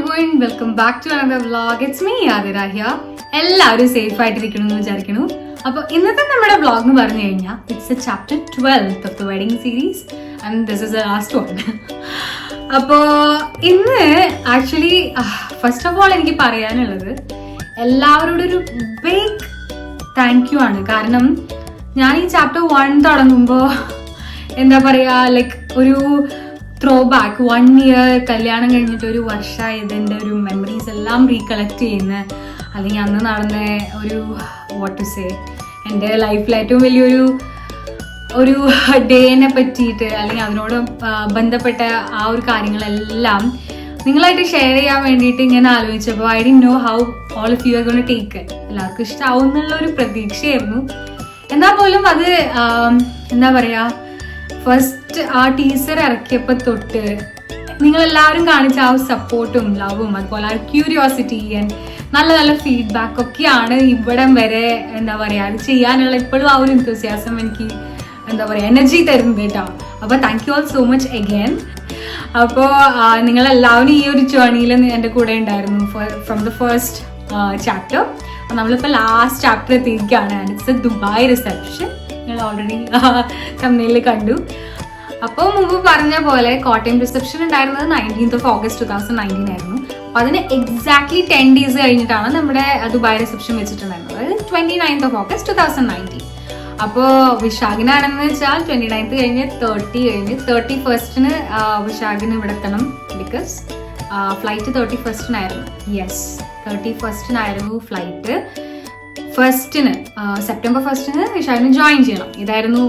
everyone, welcome back to another vlog. It's me Adira here. എല്ലാവരും safe ആയിട്ടിരിക്കണമെന്ന് വിചാരിക്കുന്നു. അപ്പോൾ ഇന്നത്തെ നമ്മുടെ വ്ളോഗ് എന്ന് പറഞ്ഞു കഴിഞ്ഞാൽ it's A chapter 12 of the wedding series and this is the last one. അപ്പോൾ ഇന്ന് ആക്ച്വലി ഫസ്റ്റ് ഓഫ് ഓൾ എനിക്ക് പറയാനുള്ളത് എല്ലാവരോടും ഒരു ബിഗ് താങ്ക് യു ആണ്. കാരണം ഞാൻ ഈ ചാപ്റ്റർ 1 തുടങ്ങുമ്പോൾ എന്താ പറയുക, ലൈക്ക് ഒരു ത്രോ ബാക്ക് 1 ഇയർ കല്യാണം കഴിഞ്ഞിട്ട് ഒരു വർഷമായതിൻ്റെ ഒരു മെമ്മറീസ് എല്ലാം റീകളക്ട് ചെയ്യുന്ന, അല്ലെങ്കിൽ അന്ന് നടന്ന ഒരു വാട്ട് ടു സേ എൻ്റെ ലൈഫിൽ ഏറ്റവും വലിയൊരു ഡേനെ പറ്റിയിട്ട് അല്ലെങ്കിൽ അതിനോട് ബന്ധപ്പെട്ട ആ ഒരു കാര്യങ്ങളെല്ലാം നിങ്ങളായിട്ട് ഷെയർ ചെയ്യാൻ വേണ്ടിയിട്ട് ഇങ്ങനെ ആലോചിച്ചപ്പോൾ I didn't know how all of you are gonna take it. എല്ലാവർക്കും ഇഷ്ടമാവും എന്നുള്ള ഒരു പ്രതീക്ഷയായിരുന്നു. എന്നാൽ പോലും അത് എന്താ പറയുക, ഫസ്റ്റ് ആ ടീസർ ഇറക്കിയപ്പോൾ തൊട്ട് നിങ്ങളെല്ലാവരും കാണിച്ച ആ സപ്പോർട്ടും ലവും അതുപോലെ ആ ക്യൂരിയോസിറ്റി നല്ല നല്ല ഫീഡ്ബാക്ക് ഒക്കെയാണ് ഇവിടം വരെ എന്താ പറയുക അത് ചെയ്യാനുള്ള ഇപ്പോഴും ആ ഒരു എന്തൂസിയാസം എനിക്ക് എന്താ പറയുക എനർജി തരുന്നത് കേട്ടോ. അപ്പോൾ thank you all so much again. അപ്പോൾ നിങ്ങളെല്ലാവരും ഈ ഒരു ജേർണിയിൽ എൻ്റെ കൂടെ ഉണ്ടായിരുന്നു ഫ്രം ദ ഫസ്റ്റ് ചാപ്റ്റർ. അപ്പോൾ നമ്മളിപ്പോൾ ലാസ്റ്റ് ചാപ്റ്റർ എത്തിയിരിക്കുകയാണ്. And it's A Dubai reception. നിങ്ങൾ ഓൾറെഡി തമ്മിൽ കണ്ടു. അപ്പോൾ മുമ്പ് പറഞ്ഞ പോലെ കോട്ടയം റിസപ്ഷൻ ഉണ്ടായിരുന്നത് 19th of August 2019 ആയിരുന്നു. അപ്പോൾ അതിന് എക്സാക്ട്ലി 10 days കഴിഞ്ഞിട്ടാണ് നമ്മുടെ ദുബായ് റിസപ്ഷൻ വെച്ചിട്ടുണ്ടായിരുന്നത്. അതായത് 29th of August 2019. അപ്പോൾ വിശാഖിനാണെന്ന് വെച്ചാൽ 29th കഴിഞ്ഞ് 30 കഴിഞ്ഞ് 31st വിശാഖിന് ഇവിടെ എത്തണം. Because flight 31st yes 31st flight. September 1 വിശാഖിന് ജോയിൻ ചെയ്യണം. ഇതായിരുന്നു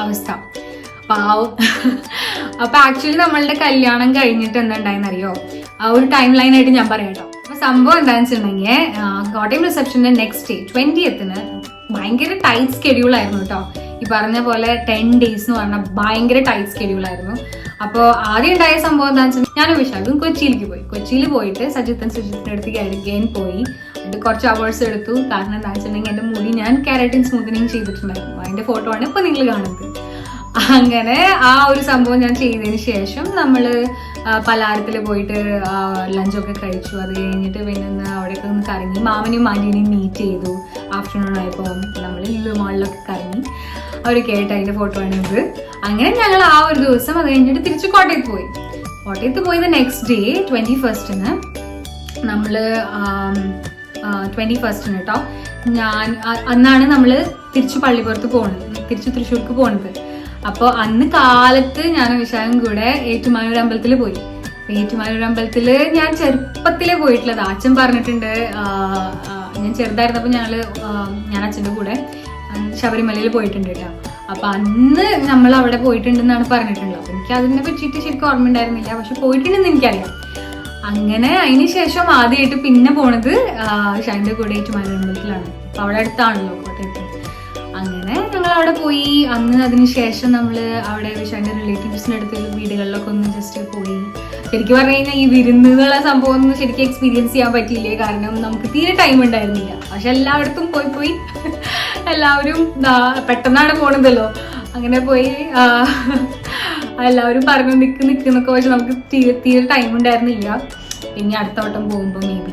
അവസ്ഥ. പാവം. അപ്പൊ ആക്ച്വലി നമ്മളുടെ കല്യാണം കഴിഞ്ഞിട്ട് എന്താ ഉണ്ടായെന്നറിയോ, ആ ഒരു ടൈം ലൈൻ ആയിട്ട് ഞാൻ പറയാം കേട്ടോ. അപ്പൊ സംഭവം എന്താണെന്ന് വെച്ചിട്ടുണ്ടെങ്കിൽ കോട്ടയം റിസപ്ഷന്റെ നെക്സ്റ്റ് ഡേ 20th ഭയങ്കര ടൈറ്റ് സ്കെഡ്യൂൾ ആയിരുന്നു കേട്ടോ. ഈ പറഞ്ഞ പോലെ 10 days എന്ന് പറഞ്ഞാൽ ഭയങ്കര ടൈറ്റ് സ്കെഡ്യൂൾ ആയിരുന്നു. അപ്പോൾ ആദ്യം ഉണ്ടായ സംഭവം എന്താണെന്ന് വെച്ചാൽ ഞാനും വിശാഖും കൊച്ചിയിൽ പോയിട്ട് സജിത്തിന്റെ അടുത്തേക്ക് അടിക്കാൻ പോയി. എന്നിട്ട് കുറച്ച് അവേഴ്സ് എടുത്തു. കാരണം എന്താണെന്ന് വെച്ചിട്ടുണ്ടെങ്കിൽ എൻ്റെ മുടി ഞാൻ കെരാറ്റിൻ സ്മൂത്തനിങ് ചെയ്തിട്ടുണ്ടായിരുന്നു. അതിന്റെ ഫോട്ടോ ആണ് ഇപ്പൊ നിങ്ങൾ കാണുന്നത്. അങ്ങനെ ആ ഒരു സംഭവം ഞാൻ ചെയ്തതിന് ശേഷം നമ്മൾ പലാരത്തിൽ പോയിട്ട് ലഞ്ചൊക്കെ കഴിച്ചു. അത് കഴിഞ്ഞിട്ട് പിന്നെ അവിടെയൊക്കെ ഒന്ന് കറങ്ങി മാമനെയും ആൻറ്റീനെയും മീറ്റ് ചെയ്തു. ആഫ്റ്റർനൂൺ ആയപ്പോൾ നമ്മൾ ലുലു മാളിലൊക്കെ കറങ്ങി. അവരൊക്കെ ആയിട്ട് അതിൻ്റെ ഫോട്ടോ ആണ് ഇത്. അങ്ങനെ ഞങ്ങൾ ആ ഒരു ദിവസം അത് കഴിഞ്ഞിട്ട് തിരിച്ച് കോട്ടയത്ത് പോയത് നെക്സ്റ്റ് ഡേ 21st നമ്മൾ 21st കേട്ടോ. അന്നാണ് നമ്മൾ തിരിച്ച് പള്ളിപ്പുറത്ത് തിരിച്ച് തൃശ്ശൂർക്ക് പോകുന്നത്. അപ്പോൾ അന്ന് കാലത്ത് ഞാൻ വിശാഖം കൂടെ ഏറ്റുമാനൂർ അമ്പലത്തിൽ പോയി. ഏറ്റുമാനൂർ അമ്പലത്തിൽ ഞാൻ ചെറുപ്പത്തിലേ പോയിട്ടുള്ളത്. അച്ഛൻ പറഞ്ഞിട്ടുണ്ട്. ഞാൻ ചെറുതായിരുന്നപ്പോൾ ഞാൻ അച്ഛൻ്റെ കൂടെ ശബരിമലയിൽ പോയിട്ടുണ്ട് കേട്ടോ. അപ്പൊ അന്ന് നമ്മൾ അവിടെ പോയിട്ടുണ്ടെന്നാണ് പറഞ്ഞിട്ടുള്ളത്. അപ്പൊ എനിക്ക് അതിനെ പറ്റിയിട്ട് ശരിക്കും ഓർമ്മ ഉണ്ടായിരുന്നില്ല, പക്ഷെ പോയിട്ടുണ്ടെന്ന് എനിക്കറിയാം. അങ്ങനെ അതിന് ശേഷം ആദ്യമായിട്ട് പിന്നെ പോണത് ഷാൻ്റെ കൂടെ ഏറ്റുമാനൂർ അമ്പലത്തിലാണ്. അപ്പൊ അവിടെ അടുത്താണല്ലോ കോട്ടയത്ത്. അങ്ങനെ ഞങ്ങൾ അവിടെ പോയി. അതിന് ശേഷം നമ്മൾ അവിടെ വിശാന്റെ റിലേറ്റീവ്സിൻ്റെ അടുത്ത് വീടുകളിലൊക്കെ ഒന്ന് ജസ്റ്റ് പോയി. ശരിക്കും പറഞ്ഞു കഴിഞ്ഞാൽ ഈ വിരുന്ന് എന്നുള്ള സംഭവം ഒന്നും ശരിക്കും എക്സ്പീരിയൻസ് ചെയ്യാൻ പറ്റിയില്ലേ. കാരണം നമുക്ക് തീരെ ടൈം ഉണ്ടായിരുന്നില്ല. പക്ഷെ എല്ലായിടത്തും പോയി എല്ലാവരും പെട്ടെന്നാണ് പോണതല്ലോ. അങ്ങനെ പോയി എല്ലാവരും പറഞ്ഞു നിൽക്കുന്നൊക്കെ. പക്ഷെ നമുക്ക് തീരെ ടൈം ഉണ്ടായിരുന്നില്ല. ഇനി അടുത്ത വട്ടം പോകുമ്പോൾ മേ ബി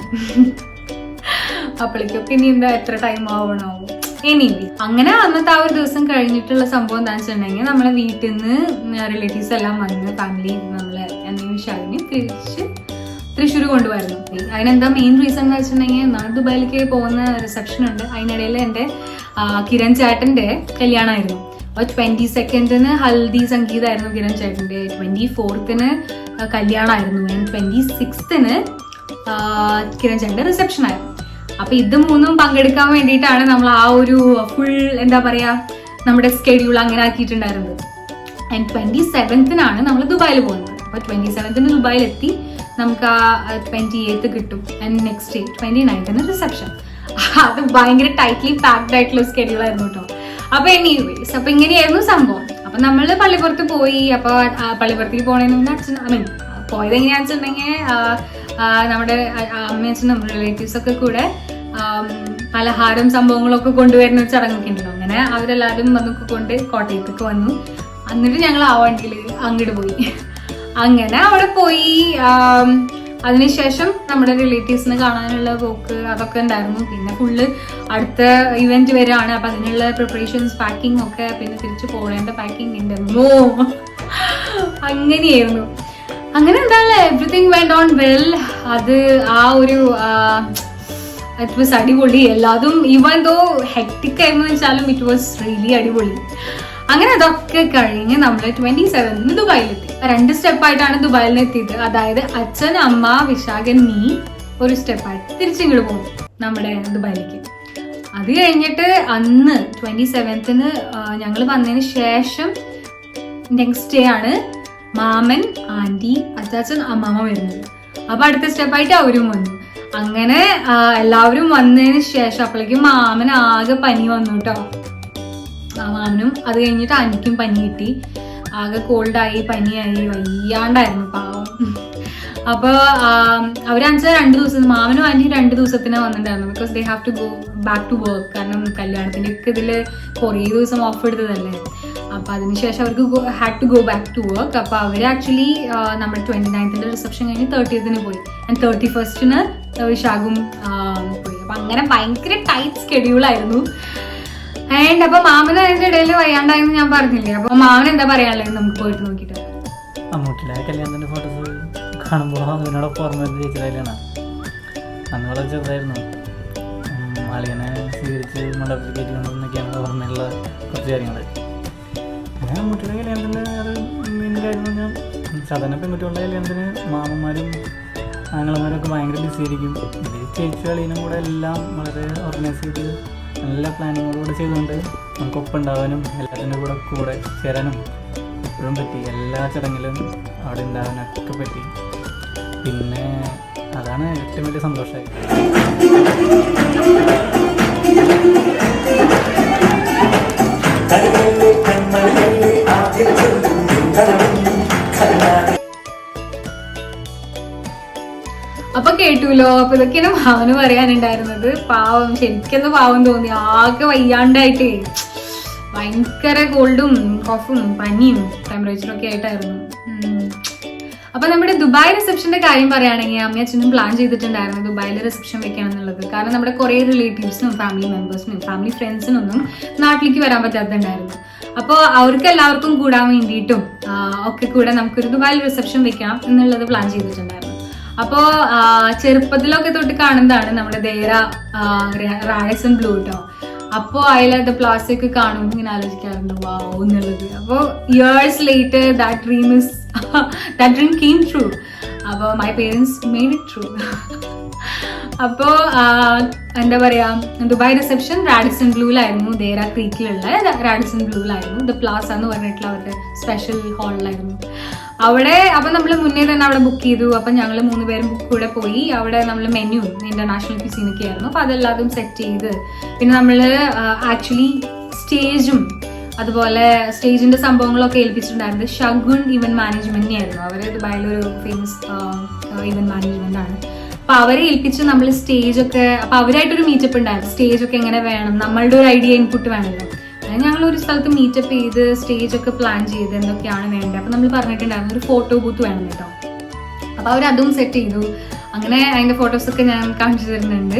അപ്പോഴേക്കൊക്കെ ഇനി എത്ര ടൈം ആവണാവും. എനിവേ അങ്ങനെ അന്നത്തെ ആ ഒരു ദിവസം കഴിഞ്ഞിട്ടുള്ള സംഭവം എന്താണെന്ന് വെച്ചിട്ടുണ്ടെങ്കിൽ നമ്മളെ വീട്ടിൽ നിന്ന് റിലേറ്റീവ്സ് എല്ലാം വന്ന് ഫാമിലി നമ്മളെ എന്നെയും വിശാലിനെ തിരിച്ച് തൃശ്ശൂർ കൊണ്ടുപോയിരുന്നു. അതിനെന്താ മെയിൻ റീസൺ എന്ന് വെച്ചിട്ടുണ്ടെങ്കിൽ നമ്മൾ ദുബായിലേക്ക് പോകുന്ന റിസപ്ഷൻ ഉണ്ട്. അതിനിടയിൽ എൻ്റെ കിരൺ ചേട്ടൻ്റെ കല്യാണമായിരുന്നു. അപ്പോൾ 22nd ഹൽദി സംഗീതമായിരുന്നു കിരൺ ചേട്ടൻ്റെ, 24th കല്യാണമായിരുന്നു, 26th കിരൺ ചേട്ടൻ്റെ റിസപ്ഷൻ ആയിരുന്നു. അപ്പൊ ഇത് മൂന്നും പങ്കെടുക്കാൻ വേണ്ടിയിട്ടാണ് നമ്മൾ ആ ഒരു ഫുൾ എന്താ പറയാ നമ്മുടെ സ്കെഡ്യൂൾ അങ്ങനെ ആക്കിയിട്ടുണ്ടായിരുന്നത്. ആൻഡ് 27th നമ്മൾ ദുബായിൽ പോകുന്നത്. അപ്പൊ 27th ദുബായിലെത്തി. നമുക്ക് ആ 28th കിട്ടും. And next day 29th reception. അത് ഭയങ്കര ടൈറ്റ്ലി പാക്ഡ് ആയിട്ടുള്ള സ്കെഡ്യൂൾ ആയിരുന്നു കേട്ടോ. അപ്പൊ എനിവേസ് അപ്പൊ ഇങ്ങനെയായിരുന്നു സംഭവം. അപ്പൊ നമ്മൾ പള്ളിപ്പുറത്ത് പോയി. അപ്പൊ പള്ളിപ്പുറത്തേക്ക് പോണതിന് മുന്നേ പോയത് എങ്ങനെയാണെന്ന് വെച്ചിട്ടുണ്ടെങ്കിൽ നമ്മുടെ അമ്മയച്ഛനും റിലേറ്റീവ്സ് ഒക്കെ കൂടെ പലഹാരം സംഭവങ്ങളൊക്കെ കൊണ്ടുവരുന്ന ഒരു ചടങ്ങൊക്കെ ഉണ്ടല്ലോ. അങ്ങനെ അവരെല്ലാവരും വന്നൊക്കെ കൊണ്ട് കോട്ടയത്തേക്ക് വന്നു. എന്നിട്ട് ഞങ്ങൾ ആ വണ്ടിയിൽ അങ്ങോട്ട് പോയി. അങ്ങനെ അവിടെ പോയി അതിനുശേഷം നമ്മുടെ റിലേറ്റീവ്സിനെ കാണാനുള്ള പോക്ക് അതൊക്കെ ഉണ്ടായിരുന്നു. പിന്നെ ഫുള്ള് അടുത്ത ഇവന്റ് വരാണ്, അപ്പൊ അതിനുള്ള പ്രിപ്പറേഷൻസ്, പാക്കിംഗ് ഒക്കെ, പിന്നെ തിരിച്ചു പോകേണ്ട പാക്കിംഗ് ഉണ്ടെന്നോ അങ്ങനെയായിരുന്നു. അങ്ങനെ എന്തായാലും എവറിത്തിങ് വെന്റ് ഓൺ വെൽ. അത് ആ ഒരു ഇറ്റ് വാസ് അടിപൊളി. എല്ലാതും ഈവൻ ദോ ഹെക്ടിക് ആയിരുന്നു വെച്ചാലും ഇറ്റ് വാസ് റിയലി അടിപൊളി. അങ്ങനെ അതൊക്കെ കഴിഞ്ഞ് നമ്മൾ 27 ദുബായിലെത്തി. 2 സ്റ്റെപ്പായിട്ടാണ് ദുബായിൽ എത്തിയത്. അതായത് അച്ഛൻ, അമ്മ, വിശാഖൻ, നീ ഒരു സ്റ്റെപ്പായിട്ട് തിരിച്ചിങ്ങോട്ട് പോകും നമ്മുടെ ദുബായിലേക്ക്. അത് കഴിഞ്ഞിട്ട് അന്ന് 27 ഞങ്ങൾ വന്നതിന് ശേഷം നെക്സ്റ്റ് ഡേ ആണ് മാമൻ, ആന്റി, അച്ചാച്ചൻ, അമ്മാമ്മ വരുന്നത്. അപ്പൊ അടുത്ത സ്റ്റെപ്പായിട്ട് അവരും വന്നു. അങ്ങനെ എല്ലാവരും വന്നതിന് ശേഷം അപ്പോഴേക്കും മാമൻ ആകെ പനി വന്നു കേട്ടോ. മാമനും അത് കഴിഞ്ഞിട്ട് ആന്റിക്കും പനി കിട്ടി. ആകെ കോൾഡായി, പനിയായി, വയ്യാണ്ടായിരുന്നു പാവം. അപ്പൊ അവരഞ്ച് 2 ദിവസം, മാമനും ആന്റി 2 ദിവസത്തിന് വന്നിട്ടുണ്ടായിരുന്നു. Because they have to go back to work. കാരണം കല്യാണത്തിന്റെ ഒക്കെ ഇതില് കുറേ ദിവസം ഓഫ് എടുത്തതല്ലേ. അപ്പൊ അതിനുശേഷം അവർക്ക് had to go back to work. അപ്പൊ അവര് ആക്ച്വലി നമ്മുടെ 29th റിസപ്ഷൻ കഴിഞ്ഞ് 30th പോയി. ആൻഡ് 31st വിശാഖും പോയി. അപ്പൊ അങ്ങനെ ഭയങ്കര ടൈറ്റ് സ്കെഡ്യൂൾ ആയിരുന്നു. ആൻഡ് അപ്പൊ മാമന് അതിന്റെ ഇടയിൽ വയ്യാണ്ടായെന്ന് ഞാൻ പറഞ്ഞില്ലേ. അപ്പൊ മാമൻ എന്താ പറയാനുള്ളത് നമുക്ക് പോയിട്ട് നോക്കിട്ട്. അമ്മൂട്ടിലെ കല്യാണത്തിന്റെ ഫോട്ടോസ് കാണുമ്പോൾ അതിനോടൊപ്പം ഓർമ്മ ചേച്ചിയിലാണ്. അന്ന് വളരെ ചെറുതായിരുന്നു. ആളിങ്ങനെ സ്വീകരിച്ച് മണ്ഡപത്തിൽ കയറ്റിക്കൊണ്ടെന്നൊക്കെയാണ് ഓർമ്മയുള്ള കുറച്ച് കാര്യങ്ങൾ. അങ്ങനെ അമ്മൂട്ടിയുടെ കല്യാണത്തിൻ്റെ അത് മെയിൻ കാര്യം ഞാൻ സാധാരണ പെൺകുട്ടികളുടെ കല്യാണത്തിന് മാമന്മാരും ആങ്ങളമാരും ഒക്കെ ഭയങ്കര ബിസി ആയിരിക്കും. ചേച്ചി കളിനും കൂടെ എല്ലാം വളരെ ഓർഗനൈസ് ചെയ്ത് നല്ല പ്ലാനിങ്ങോടുകൂടെ ചെയ്തുകൊണ്ട് നമുക്ക് ഒപ്പം ഉണ്ടാകാനും എല്ലാത്തിൻ്റെ കൂടെ ചേരാനും എപ്പോഴും പറ്റി. എല്ലാ ചടങ്ങിലും അവിടെ ഉണ്ടാകാനൊക്കെ പറ്റി. പിന്നെ അതാണ് ഏറ്റവും വലിയ സന്തോഷമായി. അപ്പൊ കേട്ടുല്ലോ. അപ്പൊ ഇതൊക്കെയാണ് മാവന് പറയാനുണ്ടായിരുന്നത്. പാവം, ശരിക്കൊന്ന് പാവം തോന്നി. ആകെ വയ്യാണ്ടായിട്ടേ ഭയങ്കര കോൾഡും കോഫും പനിയും ടെമ്പറേച്ചറും ഒക്കെ ആയിട്ടായിരുന്നു. അപ്പൊ നമ്മുടെ ദുബായ് റിസപ്ഷന്റെ കാര്യം പറയുകയാണെങ്കിൽ അമ്മയും അച്ഛനും പ്ലാൻ ചെയ്തിട്ടുണ്ടായിരുന്നു ദുബായിൽ റിസപ്ഷൻ വെക്കണം എന്നുള്ളത്. കാരണം നമ്മുടെ കുറെ റിലേറ്റീവ്സിനും ഫാമിലി മെമ്പേഴ്സിനും ഫാമിലി ഫ്രണ്ട്സിനൊന്നും നാട്ടിലേക്ക് വരാൻ പറ്റാത്തുണ്ടായിരുന്നു. അപ്പോൾ അവർക്ക് എല്ലാവർക്കും കൂടാൻ വേണ്ടിയിട്ടും ഒക്കെ കൂടെ നമുക്കൊരു ദുബായിൽ റിസപ്ഷൻ വെക്കണം എന്നുള്ളത് പ്ലാൻ ചെയ്തിട്ടുണ്ടായിരുന്നു. അപ്പോൾ ചെറുപ്പത്തിലൊക്കെ തൊട്ട് കാണുന്നതാണ് നമ്മുടെ ദേര റാഡിസൺ ബ്ലൂ കേട്ടോ. അപ്പോൾ അതിലത്തെ പ്ലാസ്റ്റിക് കാണുമ്പോൾ ഇങ്ങനെ ആലോചിക്കാറുണ്ട് വാവ് എന്നുള്ളത്. അപ്പോൾ years later that dream came true. അപ്പോൾ my parents made it true. അപ്പോൾ എന്താ പറയാ, ദുബായ് റിസപ്ഷൻ റാഡിസൺ ബ്ലൂവിലായിരുന്നു. ദേര ക്രീക്കിലുള്ള റാഡിസൺ ബ്ലൂവിലായിരുന്നു. ദ പ്ലാസ എന്ന് പറഞ്ഞിട്ടുള്ള അവരുടെ സ്പെഷ്യൽ ഹാളിലായിരുന്നു അവിടെ. അപ്പൊ നമ്മൾ മുന്നേ തന്നെ അവിടെ ബുക്ക് ചെയ്തു. അപ്പൊ ഞങ്ങൾ 3 പേരും കൂടെ പോയി. അവിടെ നമ്മൾ മെനു ഇന്റർനാഷണൽ ക്യൂസീനൊക്കെ ആയിരുന്നു. അപ്പൊ അതെല്ലാതും സെറ്റ് ചെയ്ത് പിന്നെ നമ്മൾ ആക്ച്വലി സ്റ്റേജും അതുപോലെ സ്റ്റേജിന്റെ സംഭവങ്ങളൊക്കെ ഏൽപ്പിച്ചിട്ടുണ്ടായിരുന്നത് ഷഗുൻ ഇവന്റ് മാനേജ്മെന്റിനെ ആയിരുന്നു. അവര് ദുബായിലൊരു ഫേമസ് ഇവന്റ് മാനേജ്മെന്റ് ആണ്. അപ്പൊ അവരെ ഏൽപ്പിച്ച് നമ്മൾ സ്റ്റേജൊക്കെ, അപ്പൊ അവരായിട്ടൊരു മീറ്റപ്പ് ഉണ്ടായിരുന്നു. സ്റ്റേജൊക്കെ എങ്ങനെ വേണം, നമ്മളുടെ ഒരു ഐഡിയ ഇൻപുട്ട് വേണമല്ലോ. ഞങ്ങൾ ഒരു സ്ഥലത്ത് മീറ്റപ്പ് ചെയ്ത് സ്റ്റേജ് ഒക്കെ പ്ലാൻ ചെയ്ത് എന്തൊക്കെയാണ് വേണ്ടത്. അപ്പൊ നമ്മൾ പറഞ്ഞിട്ടുണ്ടായിരുന്നു ഒരു ഫോട്ടോ ബൂത്ത് വേണം കേട്ടോ. അപ്പൊ അവരതും സെറ്റ് ചെയ്തു. അങ്ങനെ അതിന്റെ ഫോട്ടോസൊക്കെ ഞാൻ കാണിച്ചു തരുന്നുണ്ട്.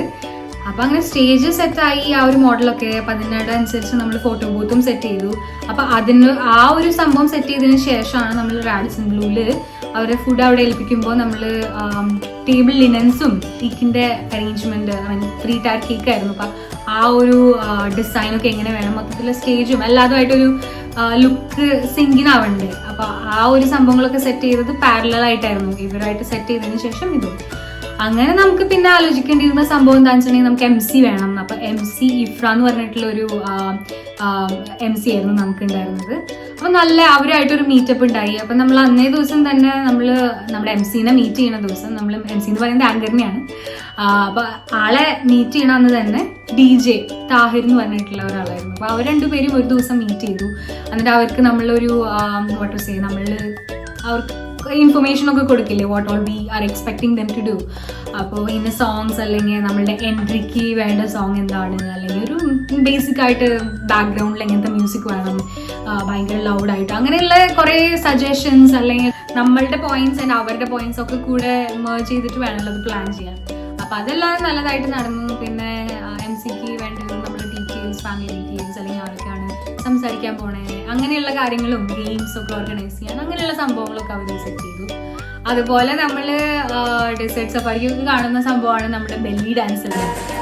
അപ്പൊ അങ്ങനെ സ്റ്റേജ് സെറ്റായി ആ ഒരു മോഡലൊക്കെ. അപ്പൊ അതിനനുസരിച്ച് നമ്മൾ ഫോട്ടോ ബൂത്തും സെറ്റ് ചെയ്തു. അപ്പൊ അതിന് ആ ഒരു സംഭവം സെറ്റ് ചെയ്തതിന് ശേഷമാണ് നമ്മൾ റാഡിസൺ ബ്ലൂവില് അവരെ ഫുഡ് അവിടെ ഏൽപ്പിക്കുമ്പോൾ നമ്മൾ ടേബിൾ ലിനൻസും കേക്കിന്റെ അറേഞ്ച്മെന്റ് 3 ടയർ കേക്ക് ആയിരുന്നു. അപ്പൊ ആ ഒരു ഡിസൈനൊക്കെ എങ്ങനെ വേണം, മൊത്തത്തിലുള്ള സ്റ്റേജും എല്ലാതുമായിട്ടൊരു ലുക്ക് സിങ്കിനാവണ്ടേ. അപ്പൊ ആ ഒരു സംഭവങ്ങളൊക്കെ സെറ്റ് ചെയ്തത് പാരലൽ ആയിട്ടായിരുന്നു. ഇവരായിട്ട് സെറ്റ് ചെയ്തതിന് ശേഷം ഇതും. അങ്ങനെ നമുക്ക് പിന്നെ ആലോചിക്കേണ്ടിയിരുന്ന സംഭവം എന്താണെന്ന് വെച്ചിട്ടുണ്ടെങ്കിൽ നമുക്ക് MC വേണം. അപ്പൊ MC ഇഫ്ര എന്ന് പറഞ്ഞിട്ടുള്ള ഒരു MC ആയിരുന്നു നമുക്ക് ഉണ്ടായിരുന്നത്. അപ്പൊ നല്ല അവരായിട്ടൊരു മീറ്റപ്പ് ഉണ്ടായി. അപ്പൊ നമ്മൾ അന്നേ ദിവസം തന്നെ നമ്മുടെ MCനെ മീറ്റ് ചെയ്യുന്ന ദിവസം, നമ്മൾ MC എന്ന് പറയുന്നത് ആങ്കറിനെയാണ്. അപ്പൊ ആളെ മീറ്റ് ചെയ്യണ അന്ന് തന്നെ DJ താഹിർ എന്ന് പറഞ്ഞിട്ടുള്ള ഒരാളായിരുന്നു. അപ്പൊ അവർ 2 പേരും ഒരു ദിവസം മീറ്റ് ചെയ്തു. എന്നിട്ട് അവർക്ക് നമ്മളൊരു അവർക്ക് ഇൻഫർമേഷൻ ഒക്കെ കൊടുക്കില്ലേ, what all we are expecting them to do. അപ്പോൾ ഇന്ന സോങ്സ് അല്ലെങ്കിൽ നമ്മളുടെ എൻട്രിക്ക് വേണ്ട സോങ് എന്താണ്, അല്ലെങ്കിൽ ഒരു ബേസിക് ആയിട്ട് ബാക്ക്ഗ്രൗണ്ടിൽ എങ്ങനത്തെ മ്യൂസിക് വേണം, ഭയങ്കര ലൗഡായിട്ട്, അങ്ങനെയുള്ള കുറേ സജഷൻസ് അല്ലെങ്കിൽ നമ്മളുടെ പോയിന്റ്സ് ആൻഡ് അവരുടെ പോയിന്റ്സ് ഒക്കെ കൂടെ മെർജ് ചെയ്തിട്ട് വേണമല്ലോ അത് പ്ലാൻ ചെയ്യാൻ. അപ്പം അതെല്ലാം നല്ലതായിട്ട് നടന്നു. പിന്നെ MC വേണ്ട നമ്മുടെ ഡീറ്റെയിൽസ്, ഫാമിലി ഡീറ്റെയിൽസ്, അല്ലെങ്കിൽ ആരൊക്കെയാണ് സംസാരിക്കാൻ പോണേ, അങ്ങനെയുള്ള കാര്യങ്ങളും ഗെയിംസ് ഒക്കെ ഓർഗനൈസ് ചെയ്യാൻ, അങ്ങനെയുള്ള സംഭവങ്ങളൊക്കെ അവർ സെറ്റ് ചെയ്തു. അതുപോലെ നമ്മൾ ഡെസേർട്ട് സഫാരിക്കൊക്കെ കാണുന്ന സംഭവമാണ് നമ്മുടെ ബെല്ലി ഡാൻസ്.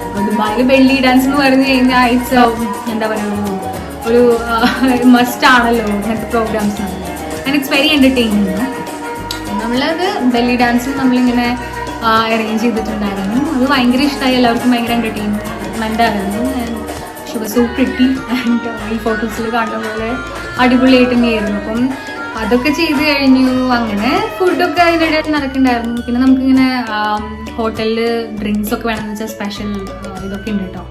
അപ്പോൾ ദുബായിൽ ബെല്ലി ഡാൻസ് എന്ന് പറഞ്ഞു കഴിഞ്ഞാൽ ഇറ്റ്സ് എന്താ പറയുക, ഒരു മസ്റ്റ് ആണല്ലോ അങ്ങനത്തെ programmes. And it's very entertaining. നമ്മളത് ബെല്ലി ഡാൻസും നമ്മളിങ്ങനെ അറേഞ്ച് ചെയ്തിട്ടുണ്ടായിരുന്നു. അത് ഭയങ്കര ഇഷ്ടമായി, എല്ലാവർക്കും ഭയങ്കര എൻ്റർടൈൻമെൻ്റ് ആയിരുന്നു. She was so pretty and ഈ ഫോട്ടോസിൽ കാണുന്ന പോലെ അടിപൊളിയായിട്ട് തന്നെയായിരുന്നു. അപ്പം അതൊക്കെ ചെയ്ത് കഴിഞ്ഞു. അങ്ങനെ ഫുഡൊക്കെ അതിനിടയിൽ നടക്കുന്നുണ്ടായിരുന്നു. പിന്നെ നമുക്കിങ്ങനെ ഹോട്ടലിൽ ഡ്രിങ്ക്സ് ഒക്കെ വേണമെന്ന് വെച്ചാൽ സ്പെഷ്യൽ ഇതൊക്കെ ഉണ്ട് കേട്ടോ,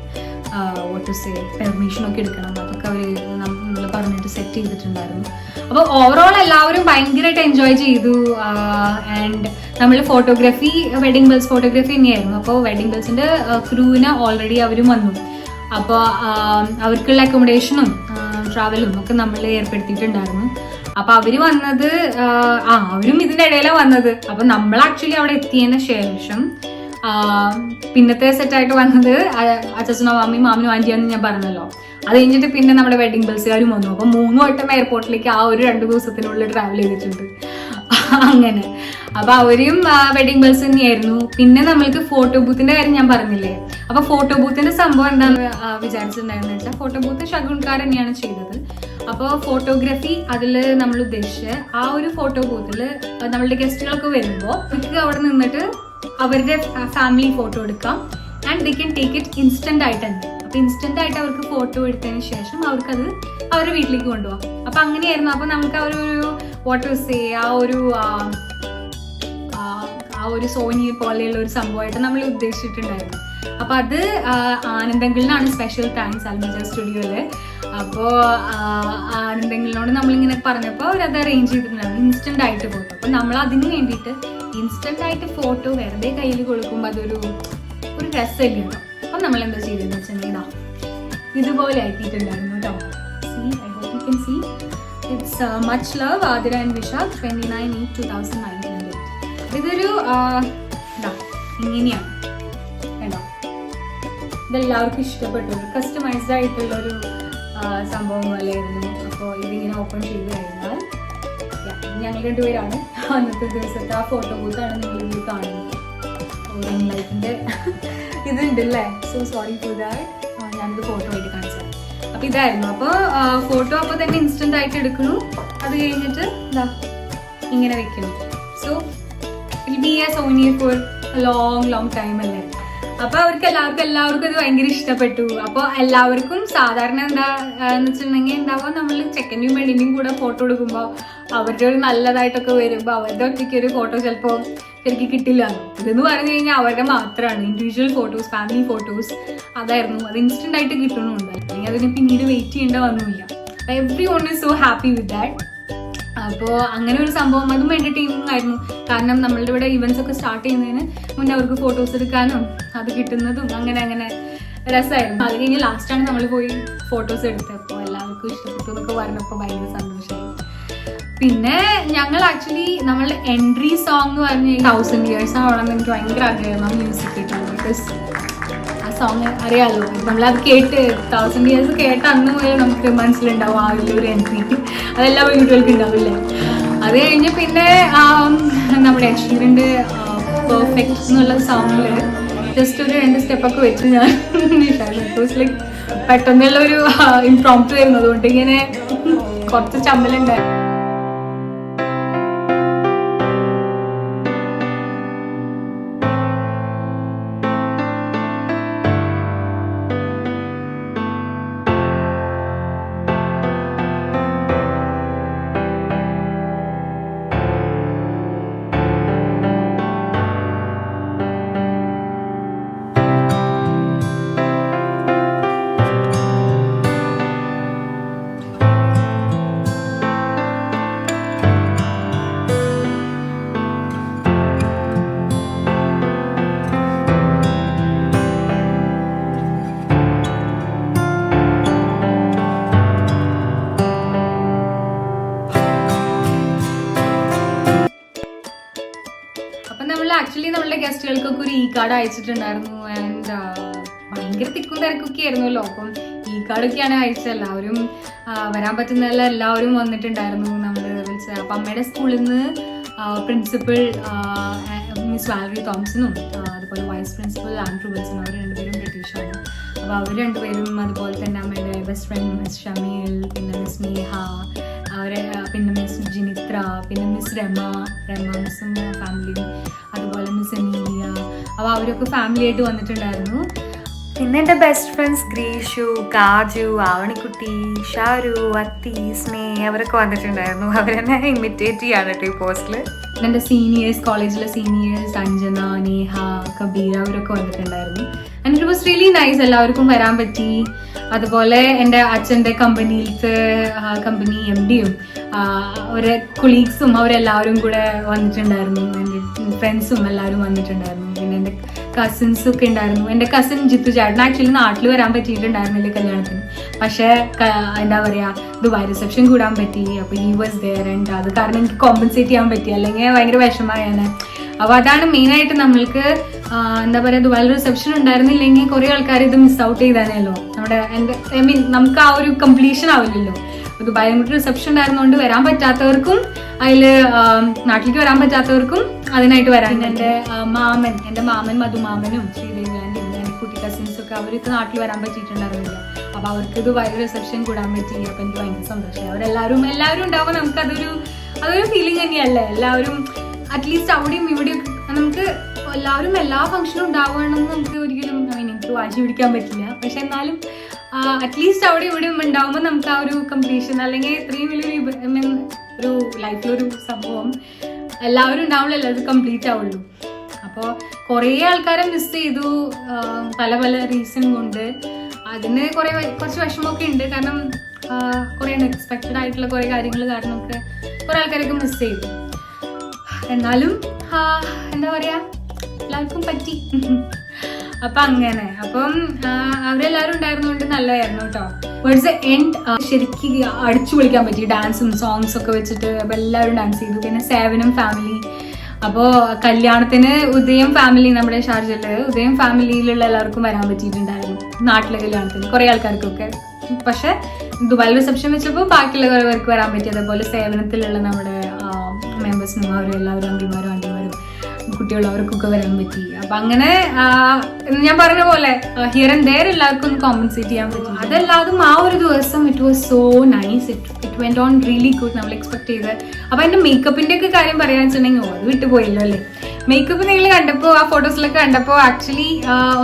വാട്ട് ടു സേ, പെർമിഷനൊക്കെ എടുക്കണം. അതൊക്കെ അവർ നമ്മൾ പറഞ്ഞിട്ട് സെറ്റ് ചെയ്തിട്ടുണ്ടായിരുന്നു. അപ്പോൾ ഓവറോൾ എല്ലാവരും ഭയങ്കരമായിട്ട് എൻജോയ് ചെയ്തു. ആൻഡ് നമ്മൾ ഫോട്ടോഗ്രാഫി, വെഡിങ് ബെൽസ് ഫോട്ടോഗ്രാഫി തന്നെയായിരുന്നു. അപ്പോൾ വെഡിങ് ബെൽസിൻ്റെ ക്രൂവിന് ഓൾറെഡി അവരും വന്നു. അപ്പോൾ അവർക്കുള്ള അക്കോമഡേഷനും ട്രാവലും ഒക്കെ നമ്മൾ ഏർപ്പെടുത്തിയിട്ടുണ്ടായിരുന്നു. അപ്പൊ അവര് വന്നത് അവരും ഇതിന്റെ ഇടയിലാണ് വന്നത്. അപ്പൊ നമ്മൾ ആക്ച്വലി അവിടെ എത്തിയതിന് ശേഷം പിന്നത്തെ സെറ്റായിട്ട് വന്നത് അച്ഛനും അമ്മയും മാമനും ആന്റിയാന്ന് ഞാൻ പറഞ്ഞല്ലോ. അത് കഴിഞ്ഞിട്ട് പിന്നെ നമ്മുടെ വെഡിങ് ബെൽസുകാരും വന്നു. അപ്പൊ 3 വട്ടം എയർപോർട്ടിലേക്ക് ആ ഒരു 2 ദിവസത്തിനുള്ളിൽ ട്രാവൽ ചെയ്തിട്ടുണ്ട്. അങ്ങനെ അപ്പൊ അവരും വെഡിങ് ബെൽസ് തന്നെയായിരുന്നു. പിന്നെ നമ്മൾക്ക് ഫോട്ടോ ബൂത്തിന്റെ കാര്യം ഞാൻ പറഞ്ഞില്ലേ. അപ്പൊ ഫോട്ടോ ബൂത്തിന്റെ സംഭവം എന്താണെന്ന് വിചാരിച്ചിട്ടുണ്ടായിരുന്നു വെച്ചാൽ, ഫോട്ടോ ബൂത്ത് ഷഗുൻകാർ തന്നെയാണ് ചെയ്തത്. അപ്പോൾ ഫോട്ടോഗ്രാഫി അതിൽ നമ്മൾ ഉദ്ദേശിച്ച് ആ ഒരു ഫോട്ടോ ബൂത്തിൽ നമ്മളുടെ ഗസ്റ്റുകളൊക്കെ വരുമ്പോൾ അവർക്ക് അവിടെ നിന്നിട്ട് അവരുടെ ഫാമിലി ഫോട്ടോ എടുക്കാം. And they can take it instant ആയിട്ട് തന്നെ. അപ്പൊ ഇൻസ്റ്റന്റ് ആയിട്ട് അവർക്ക് ഫോട്ടോ എടുത്തതിന് ശേഷം അവർക്കത് അവരുടെ വീട്ടിലേക്ക് കൊണ്ടുപോകാം. അപ്പൊ അങ്ങനെയായിരുന്നു. അപ്പൊ നമുക്ക് ഒരു വാട്ട് ടു സേ, ആ ഒരു സോനി പോലെയുള്ള ഒരു സംഭവമായിട്ട് നമ്മൾ ഉദ്ദേശിച്ചിട്ടുണ്ടായിരുന്നു. അപ്പൊ അത് ആനന്ദങ്ങളിലാണ് സ്പെഷ്യൽ താങ്ക്സ്, അൽമജ സ്റ്റുഡിയോയില്. അപ്പോൾ ആനന്ദങ്ങളിനോട് നമ്മളിങ്ങനെ പറഞ്ഞപ്പോൾ അവരത് അറേഞ്ച് ചെയ്തിട്ടുണ്ടായിരുന്നു ഇൻസ്റ്റന്റ് ആയിട്ട് ഫോട്ടോ. അപ്പൊ നമ്മൾ അതിന് വേണ്ടിയിട്ട് ഇൻസ്റ്റന്റ് ആയിട്ട് ഫോട്ടോ വെറുതെ കയ്യിൽ കൊടുക്കുമ്പോൾ അതൊരു രസമില്ല കേട്ടോ. അപ്പം നമ്മൾ എന്താ ചെയ്തതെന്ന് വെച്ചിട്ടുണ്ടെങ്കിൽ ഇതുപോലെ ആക്കിയിട്ടുണ്ടായിരുന്നു കേട്ടോ. See, I hope you can see. It's much love, Athira and Vishakh, 29/8/2019. ഇതൊരു ഇങ്ങനെയാണ് കേട്ടോ. ഇതെല്ലാവർക്കും ഇഷ്ടപ്പെട്ടു. കസ്റ്റമൈസ്ഡ് ആയിട്ടുള്ളൊരു സംഭവം പോലെയായിരുന്നു. അപ്പോൾ ഇതിങ്ങനെ ഓപ്പൺ ചെയ്ത് കഴിഞ്ഞാൽ ഞങ്ങൾ 2 പേരാണ് അന്നത്തെ ദിവസത്തെ ആ ഫോട്ടോ ബൂത്താണ് നിങ്ങൾ ഇതിൽ കാണുന്നത്. റിംഗ് ലൈറ്റിൻ്റെ ഇതുണ്ട് അല്ലേ. So sorry for that. ഞാനിത് ഫോട്ടോ ആയിട്ട് കാണിച്ചത്. അപ്പോൾ ഇതായിരുന്നു. അപ്പോൾ ഫോട്ടോ അപ്പോൾ തന്നെ ഇൻസ്റ്റന്റ് ആയിട്ട് എടുക്കുന്നു. അത് കഴിഞ്ഞിട്ട് ഇങ്ങനെ വെക്കുന്നു. So it be A Soni for long time അല്ലേ. അപ്പൊ അവർക്ക് എല്ലാവർക്കും അത് ഭയങ്കര ഇഷ്ടപ്പെട്ടു. അപ്പോൾ എല്ലാവർക്കും സാധാരണ എന്ന് വെച്ചിട്ടുണ്ടെങ്കിൽ ഉണ്ടാവുക, നമ്മൾ ചെക്കൻ്റെയും പെണ്ണിൻ്റെയും കൂടെ ഫോട്ടോ എടുക്കുമ്പോൾ അവരുടെ ഒരു നല്ലതായിട്ടൊക്കെ വരുമ്പോൾ അവരുടെ ഒറ്റയ്ക്ക് ഒരു ഫോട്ടോ ചിലപ്പോൾ ശരിക്കും കിട്ടില്ല. ഇതെന്ന് പറഞ്ഞു കഴിഞ്ഞാൽ അവരുടെ മാത്രമാണ് ഇൻഡിവിജ്വൽ ഫോട്ടോസ്, ഫാമിലി ഫോട്ടോസ്. അതായിരുന്നു. അത് ഇൻസ്റ്റന്റ് ആയിട്ട് കിട്ടണമെന്നുണ്ട്, അല്ലെങ്കിൽ അതിന് പിന്നീട് വെയിറ്റ് ചെയ്യേണ്ട വന്നില്ല. Every one is so happy with that. അപ്പോൾ അങ്ങനെ ഒരു സംഭവം, അതും എൻ്റർടൈനിങ് ആയിരുന്നു. കാരണം നമ്മളുടെ ഇവിടെ ഇവൻറ്റ്സ് ഒക്കെ സ്റ്റാർട്ട് ചെയ്യുന്നതിന് മുന്നേ അവർക്ക് ഫോട്ടോസ് എടുക്കാനും അത് കിട്ടുന്നതും അങ്ങനെ രസമായിരുന്നു. അത് കഴിഞ്ഞ് ലാസ്റ്റാണ് നമ്മൾ പോയി ഫോട്ടോസ് എടുത്തത്. അപ്പോൾ എല്ലാവർക്കും ഇഷ്ടപ്പെട്ടു എന്നൊക്കെ പറഞ്ഞപ്പോൾ ഭയങ്കര സന്തോഷമായി. പിന്നെ ഞങ്ങൾ ആക്ച്വലി നമ്മളുടെ എൻട്രി സോങ് എന്ന് പറഞ്ഞ് 1000 Years ആവണമെന്ന് എനിക്ക് ഭയങ്കര ആഗ്രഹമാണ് മ്യൂസിക് കേട്ടത്. ബിക്കോസ് ആ സോങ് അറിയാമല്ലോ, നമ്മളത് കേട്ട് 1000 Years കേട്ട അന്ന് മുതൽ നമുക്ക് മനസ്സിലുണ്ടാവും ആ ഒരു എൻട്രി. അതെല്ലാ വീടുകൾക്കും ഉണ്ടാവില്ലേ. അത് കഴിഞ്ഞ് പിന്നെ നമ്മുടെ അഷീറിൻ്റെ പെർഫെക്റ്റ് എന്നുള്ള സോങ്ങിൽ ജസ്റ്റ് ഒരു 2 സ്റ്റെപ്പൊക്കെ വെച്ച് ഞാൻ ലൈക്ക് പെട്ടെന്നുള്ള ഒരു ഇംപ്രോംപ്റ്റ് ആയിരുന്നു. അതുകൊണ്ട് ഇങ്ങനെ കുറച്ച് ചമ്മലുണ്ടായിരുന്നു. നമ്മൾ ആക്ച്വലി നമ്മളുടെ ഗസ്റ്റുകൾക്കൊക്കെ ഒരു കാർഡ് അയച്ചിട്ടുണ്ടായിരുന്നു. ആൻഡ് ഭയങ്കര തിക്കും തിരക്കൊക്കെ ആയിരുന്നല്ലോ. അപ്പം കാർഡൊക്കെയാണ് അയച്ചത്. എല്ലാവരും വരാൻ പറ്റുന്നതല്ല, എല്ലാവരും വന്നിട്ടുണ്ടായിരുന്നു നമ്മൾ വിളിച്ചത്. അപ്പം അമ്മയുടെ സ്കൂളിൽ നിന്ന് പ്രിൻസിപ്പൽ മിസ് വാലറി തോമസനും അതുപോലെ വൈസ് പ്രിൻസിപ്പൽ ആൻഡ്രൂ വിൽസനും, അവർ രണ്ടുപേരും ബ്രിട്ടീഷാണ്. അപ്പോൾ അവർ രണ്ടുപേരും, അതുപോലെ തന്നെ അമ്മയുടെ ബെസ്റ്റ് ഫ്രണ്ട് മിസ് ഷമീൽ, പിന്നെ മിസ് നേഹ, അവരെ പിന്നെ മിസ് ജിനിത്ര, പിന്നെ മിസ് രമ മിസ്സും ഫാമിലിയും, അതുപോലെ മിസ് എമീലിയ. അപ്പോൾ അവരൊക്കെ ഫാമിലി ആയിട്ട് വന്നിട്ടുണ്ടായിരുന്നു. പിന്നെ എൻ്റെ ബെസ്റ്റ് ഫ്രണ്ട്സ് ഗ്രീഷു, കാജു, ആവണിക്കുട്ടി, ഷാരു, അത്തി, സ്നേ അവരൊക്കെ വന്നിട്ടുണ്ടായിരുന്നു. അവരെന്നെ ഇമിറ്റേറ്റ് ചെയ്യാണ് കേട്ടോ ഈ പോസ്റ്റിൽ. എൻ്റെ സീനിയേഴ്സ്, കോളേജിലെ സീനിയേഴ്സ് അഞ്ജന, നേഹ, കബീർ അവരൊക്കെ വന്നിട്ടുണ്ടായിരുന്നു. And it was really nice. എല്ലാവർക്കും വരാൻ പറ്റി. അതുപോലെ എൻ്റെ അച്ഛൻ്റെ കമ്പനിയിലത്തെ കമ്പനി MD അവരെ കൊളീഗ്സും അവരെല്ലാവരും കൂടെ വന്നിട്ടുണ്ടായിരുന്നു. എൻ്റെ ഫ്രണ്ട്സും എല്ലാവരും വന്നിട്ടുണ്ടായിരുന്നു. പിന്നെ എൻ്റെ കസിൻസും ഒക്കെ ഉണ്ടായിരുന്നു. എൻ്റെ കസിൻ ജിത്തു ചേട്ടൻ ആക്ച്വലി നാട്ടിൽ വരാൻ പറ്റിയിട്ടുണ്ടായിരുന്നില്ല കല്യാണത്തിന്. പക്ഷേ എന്താ പറയുക, ദുബായ് റിസപ്ഷൻ കൂടാൻ പറ്റി. അപ്പോൾ ഈ വാസ് ദെയർ. ആൻഡ് അത് കാരണം എനിക്ക് കോമ്പൻസേറ്റ് ചെയ്യാൻ പറ്റി, അല്ലെങ്കിൽ ഭയങ്കര വിഷമമായാണ്. അപ്പോൾ അതാണ് മെയിനായിട്ട് നമ്മൾക്ക് എന്താ പറയുക, ദുബായിൽ റിസപ്ഷൻ ഉണ്ടായിരുന്നില്ലെങ്കിൽ കുറേ ആൾക്കാർ ഇത് മിസ് ഔട്ട് ചെയ്താനല്ലോ. നമ്മുടെ നമുക്ക് ആ ഒരു കംപ്ലീഷൻ ആവില്ലല്ലോ. ദുബായിൽ റിസപ്ഷൻ ഉണ്ടായിരുന്നുകൊണ്ട് വരാൻ പറ്റാത്തവർക്കും അതിൽ നാട്ടിലേക്ക് വരാൻ പറ്റാത്തവർക്കും അതിനായിട്ട് വരാൻ. എൻ്റെ മാമൻ മധുമാമനും ശ്രീദേവി ആൻറ്റിയും എൻ്റെ കുട്ടി കസിൻസും ഒക്കെ അവർക്ക് നാട്ടിൽ വരാൻ പറ്റിയിട്ടുണ്ടായിരുന്നില്ല. അപ്പോൾ അവർക്ക് ദുബായ് റിസപ്ഷൻ കൂടാൻ പറ്റി. അപ്പോൾ എനിക്ക് ഭയങ്കര സന്തോഷമായി. അവരെല്ലാവരും ഉണ്ടാവുമ്പോൾ നമുക്ക് അതൊരു ഫീലിംഗ് തന്നെയല്ലേ. എല്ലാവരും അറ്റ്ലീസ്റ്റ് അവിടെയും ഇവിടെയും നമുക്ക് എല്ലാവരും എല്ലാ ഫംഗ്ഷനും ഉണ്ടാവുകയാണെന്ന് നമുക്ക് ഒരിക്കലും എനിക്ക് വാശി പിടിക്കാൻ പറ്റില്ല. പക്ഷെ എന്നാലും അറ്റ്ലീസ്റ്റ് അവിടെ ഇവിടെയും ഉണ്ടാവുമ്പോൾ നമുക്ക് ആ ഒരു കംപ്ലീഷൻ, അല്ലെങ്കിൽ ഇത്രയും വലിയൊരു ഒരു ലൈഫിലൊരു സംഭവം എല്ലാവരും ഉണ്ടാവുള്ളൂ, അത് കംപ്ലീറ്റ് ആവുള്ളൂ. അപ്പോൾ കുറേ ആൾക്കാരെ മിസ് ചെയ്തു പല റീസൺ കൊണ്ട്. അതിന് കുറച്ച് വിഷമമൊക്കെ ഉണ്ട്. കാരണം കുറേ അൺഎക്സ്പെക്റ്റഡ് ആയിട്ടുള്ള കുറേ കാര്യങ്ങൾ കാരണമൊക്കെ കുറേ ആൾക്കാരൊക്കെ മിസ് ചെയ്തു. എന്നാലും എന്താ പറയുക, എല്ലാവർക്കും പറ്റി. അപ്പം അങ്ങനെ അവരെല്ലാവരും ഉണ്ടായിരുന്നതുകൊണ്ട് നല്ലതായിരുന്നു കേട്ടോ. വേർഡ്സ് ദ എൻഡ് ശരിക്കും അടിച്ചു പൊളിക്കാൻ പറ്റി. ഡാൻസും സോങ്സും ഒക്കെ വെച്ചിട്ട് അപ്പോൾ എല്ലാവരും ഡാൻസ് ചെയ്തു. പിന്നെ സേവനം ഫാമിലി, അപ്പോൾ കല്യാണത്തിന് ഉദയം ഫാമിലി, നമ്മുടെ ഷാർജയില് ഉദയം ഫാമിലിയിലുള്ള എല്ലാവർക്കും വരാൻ പറ്റിയിട്ടുണ്ടായിരുന്നു നാട്ടിലെ കല്യാണത്തിന്, കുറേ ആൾക്കാർക്കൊക്കെ. പക്ഷെ ദുബായ് റിസപ്ഷൻ വെച്ചപ്പോൾ ബാക്കിയുള്ളവർക്ക് വരാൻ പറ്റി. അതേപോലെ സേവനത്തിലുള്ള നമ്മുടെ മെമ്പേഴ്സിനും അവരെല്ലാവരും അങ്കിമാരും ആൻറ്റിമാരും കുട്ടികളും അവർക്കൊക്കെ വരാൻ പറ്റി. അപ്പം അങ്ങനെ ഞാൻ പറഞ്ഞ പോലെ ഹിയർ ആൻഡ് ദെയർ എല്ലാവർക്കും ഒന്ന് കോമ്പൻസേറ്റ് ചെയ്യാൻ പറ്റി. അതല്ലാതും ആ ഒരു ദിവസം it was so nice. It went on really good. നമ്മൾ എക്സ്പെക്ട് ചെയ്ത്. അപ്പം എൻ്റെ മേക്കപ്പിൻ്റെ ഒക്കെ കാര്യം പറയാന്ന് വെച്ചിട്ടുണ്ടെങ്കിൽ അത് വിട്ടുപോയല്ലോ അല്ലേ. മേക്കപ്പ് നിങ്ങൾ കണ്ടപ്പോൾ ആ ഫോട്ടോസിലൊക്കെ കണ്ടപ്പോൾ ആക്ച്വലി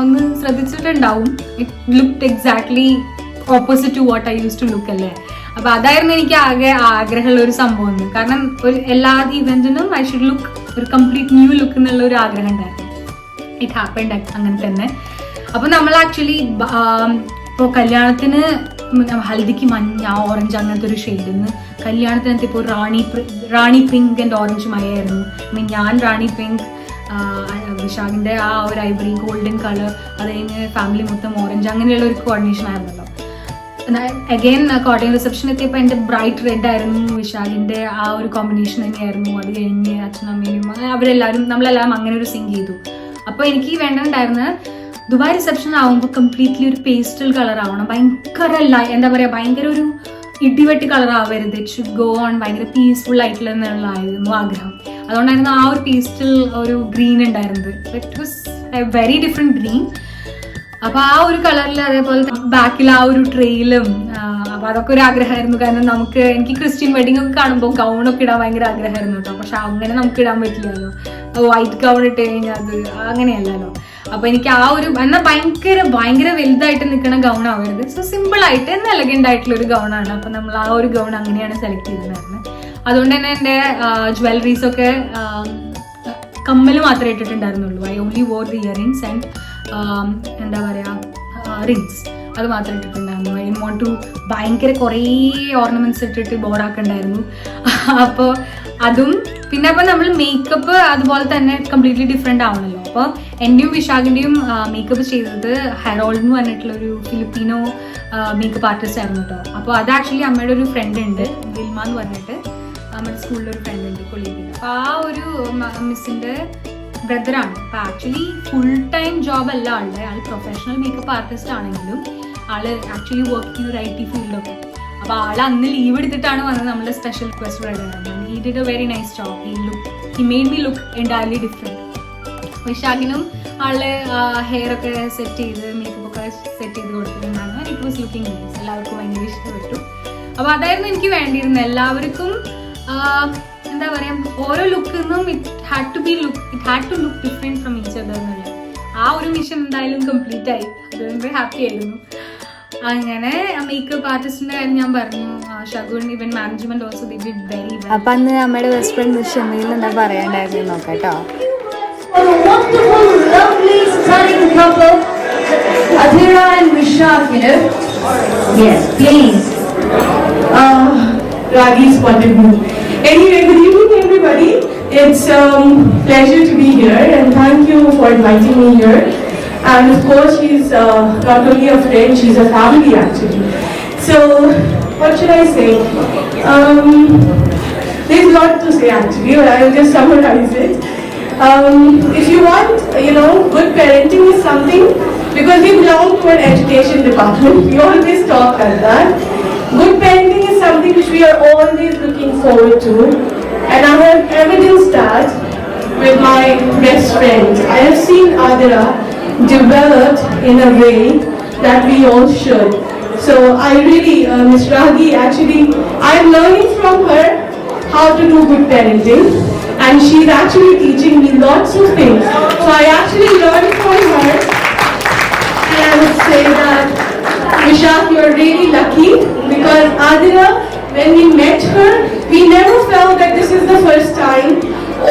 ഒന്ന് ശ്രദ്ധിച്ചിട്ടുണ്ടാവും. It looked exactly opposite to what I use to look അല്ലേ. അപ്പൊ അതായിരുന്നു എനിക്ക് ആകെ ആഗ്രഹമുള്ള ഒരു സംഭവം. കാരണം എല്ലാ ഇവന്റിനും ഐ ഷുഡ് ലുക്ക് ഒരു കംപ്ലീറ്റ് ന്യൂ ലുക്ക് എന്നുള്ള ഒരു ആഗ്രഹം ഉണ്ടായിരുന്നു. ഇറ്റ് ഹാപ്പൻഡ് അങ്ങനെ തന്നെ. അപ്പൊ നമ്മൾ ആക്ച്വലി ഇപ്പോൾ കല്യാണത്തിന് ഹൽദിക്ക് മഞ്ഞ ഓറഞ്ച് അങ്ങനത്തെ ഒരു ഷെയ്ഡിന്ന് കല്യാണത്തിനകത്ത് ഇപ്പോൾ റാണി പിങ്ക് ആൻഡ് ഓറഞ്ച് മയായിരുന്നു. ഞാൻ റാണി പിങ്ക്, വിശാഖിന്റെ ആ ഒരു ഐവറി ഗോൾഡൻ കളർ, അത് കഴിഞ്ഞ് ഫാമിലി മൊത്തം ഓറഞ്ച്, അങ്ങനെയുള്ള ഒരു കോർഡിനേഷൻ ആയിരുന്നല്ലോ. അഗെയിൻ കോട്ടയം റിസപ്ഷൻ എത്തിയപ്പോൾ എൻ്റെ ബ്രൈറ്റ് റെഡ് ആയിരുന്നു. വിശാഖിൻ്റെ ആ ഒരു കോമ്പിനേഷൻ തന്നെയായിരുന്നു. അത് കഴിഞ്ഞ് അച്ഛനമ്മയും അവരെല്ലാവരും നമ്മളെല്ലാം അങ്ങനെ ഒരു സിങ്ക് ചെയ്തു. അപ്പോൾ എനിക്ക് വേണ്ടതുണ്ടായിരുന്നത് ദുബായ് റിസപ്ഷൻ ആവുമ്പോൾ കംപ്ലീറ്റ്ലി ഒരു പേസ്റ്റൽ കളർ ആവണം. ഭയങ്കര എന്താ പറയുക, ഭയങ്കര ഒരു ഇടിവെട്ടി കളർ ആവരുത്. ഇറ്റ് ഷുഡ് ഗോ ഓൺ ഭയങ്കര പീസ്ഫുൾ ആയിട്ടുള്ള എന്നുള്ളതായിരുന്നു ആഗ്രഹം. അതുകൊണ്ടായിരുന്നു ആ ഒരു പേസ്റ്റൽ ഒരു ഗ്രീൻ ഉണ്ടായിരുന്നത്. It was A very different green. അപ്പൊ ആ ഒരു കളറിൽ, അതേപോലെ ബാക്കിൽ ആ ഒരു ട്രെയിലും, അപ്പൊ അതൊക്കെ ഒരു ആഗ്രഹമായിരുന്നു. കാരണം എനിക്ക് ക്രിസ്ത്യൻ വെഡിങ് ഒക്കെ കാണുമ്പോൾ ഗൗണൊക്കെ ഇടാൻ ഭയങ്കര ആഗ്രഹമായിരുന്നു കേട്ടോ. പക്ഷെ അങ്ങനെ നമുക്ക് ഇടാൻ പറ്റില്ലല്ലോ. വൈറ്റ് ഗൗൺ ഇട്ട് കഴിഞ്ഞാൽ അത് അങ്ങനെയല്ലല്ലോ. അപ്പൊ എനിക്ക് ആ ഒരു എന്നാൽ ഭയങ്കര വലുതായിട്ട് നിൽക്കുന്ന ഗൗൺ ആവരുത്. സോ സിമ്പിൾ ആയിട്ട് എന്നാൽ എലഗന്റ് ആയിട്ടുള്ള ഒരു ഗൗണാണ്. അപ്പൊ നമ്മൾ ആ ഒരു ഗൗൺ അങ്ങനെയാണ് സെലക്ട് ചെയ്തിട്ടുണ്ടായിരുന്നത്. അതുകൊണ്ട് തന്നെ എൻ്റെ ജ്വല്ലറീസ് ഒക്കെ കമ്മൽ മാത്രമേ ഇട്ടിട്ടുണ്ടായിരുന്നുള്ളൂ. I only wore the earrings and എന്താ പറയുക റിങ്സ്, അത് മാത്രമേ ഇട്ടിട്ടുണ്ടായിരുന്നു. ഐ വോണ്ട് ടു ഭയങ്കര കുറേ ഓർണമെന്റ്സ് ഇട്ടിട്ട് ബോറാക്കുണ്ടായിരുന്നു. അപ്പോൾ അതും പിന്നെ അപ്പോൾ നമ്മൾ മേക്കപ്പ് അതുപോലെ തന്നെ കംപ്ലീറ്റ്ലി ഡിഫറെൻ്റ് ആവണല്ലോ. അപ്പോൾ എൻ്റെയും വിശാഖിൻ്റെയും മേക്കപ്പ് ചെയ്തത് ഹെറോൾഡ് എന്ന് പറഞ്ഞിട്ടുള്ളൊരു ഫിലിപ്പീനോ മേക്കപ്പ് ആർട്ടിസ്റ്റ് ആയിരുന്നു കേട്ടോ. അപ്പോൾ അത് ആക്ച്വലി അമ്മയുടെ ഒരു ഫ്രണ്ട് ഉണ്ട്, വിൽമ എന്ന് പറഞ്ഞിട്ട്, നമ്മുടെ സ്കൂളിലൊരു ഫ്രണ്ട് ഉണ്ട്, കൊളീഗിൻ്റെ. അപ്പോൾ ആ ഒരു മിസ്സിൻ്റെ ബ്രദറാണ്. അപ്പോൾ ആക്ച്വലി ഫുൾ ടൈം ജോബ് അല്ല ആളുടെ. ആൾ പ്രൊഫഷണൽ മേക്കപ്പ് ആർട്ടിസ്റ്റ് ആണെങ്കിലും ആൾ ആക്ച്വലി വർക്ക് ചെയ്യുന്ന ഒരു IT ഫീൽഡൊക്കെ. അപ്പോൾ ആൾ അന്ന് ലീവ് എടുത്തിട്ടാണ് വന്നത് നമ്മുടെ സ്പെഷ്യൽ റിക്വസ്റ്റ് പ്രകാരം. He did a very nice job. He made me look entirely different. വിശാഖിനും ആള് ഹെയർ ഒക്കെ സെറ്റ് ചെയ്ത് മേക്കപ്പ് ഒക്കെ സെറ്റ് ചെയ്ത് കൊടുത്തിട്ടുണ്ടായിരുന്നു. It was looking nice. എല്ലാവർക്കും ഭയങ്കര ഇഷ്ടപ്പെട്ടു. അപ്പോൾ അതായിരുന്നു എനിക്ക് വേണ്ടിയിരുന്നത്. എല്ലാവർക്കും എന്താ പറയുക, ഓരോ ലുക്കിൽ നിന്നും it had to look different from each other എന്നുള്ളത്. ആ ഒരു മിഷൻ എന്തായാലും കംപ്ലീറ്റ് ആയി. അതുകൊണ്ട് ഹാപ്പി ആയിരുന്നു. അങ്ങനെ മേക്കപ്പ് ആർട്ടിസ്റ്റിന്റെ കാര്യം ഞാൻ പറഞ്ഞു. Shagun event management also they did very well. അപ്പം അന്ന് നമ്മുടെ ബെസ്റ്റ് ഫ്രണ്ട് ഷമീൽ എന്താ പറയാണ്ടായിരുന്നു നോക്കാം കേട്ടോ. For a wonderful, lovely, stunning couple, Adhira and Vishak, Yes, please. Ragi's point of view. Anyway, good evening everybody. It's pleasure to be here and thank you for inviting me here. And of course she's not only a friend, she's a family actually. So, what should I say? There's a lot to say actually, but I will just summarize it. If you want, good parenting is something, because we belong to an education department, we always talk like that. Good parenting is something which we are always looking forward to, and I have evidenced that with my best friend. I have seen Adira developed in a way that we all should. So I really, Ms. Ragi, actually, I am learning from her how to do good parenting. And she's actually teaching me lots of things. So I actually learned from her. And I would say that, Vishak, you're really lucky because Adira, when we met her, we never felt that this is the first time.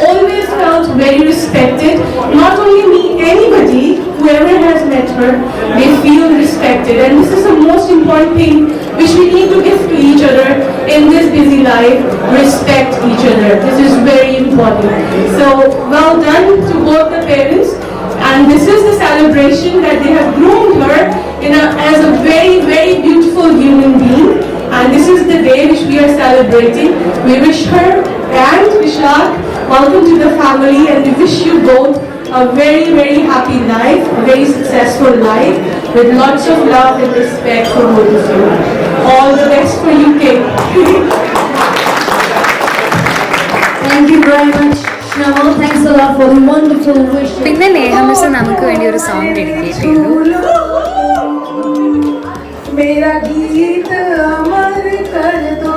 Always felt very respected. Not only me, anybody, whoever has met her, they feel respected. And this is the most important thing which we need to give to each other in this busy life. Respect each other. This is very important. So well done to both the parents. And this is the celebration that they have groomed her as a very, very beautiful human being. And this is the day which we are celebrating. We wish her and Vishak welcome to the family, and we wish you both a very, very happy life, a very successful life, with lots of love and respect for both of you. All the best for you, Kate. Thank you very much, Shnaval. Thanks a lot for the wonderful wishes. പിന്നെ നേഹമിസ് നമുക്ക് വേണ്ടി ഒരു song dedicate ചെയ്തു. मेरा गीत अमर कर दो,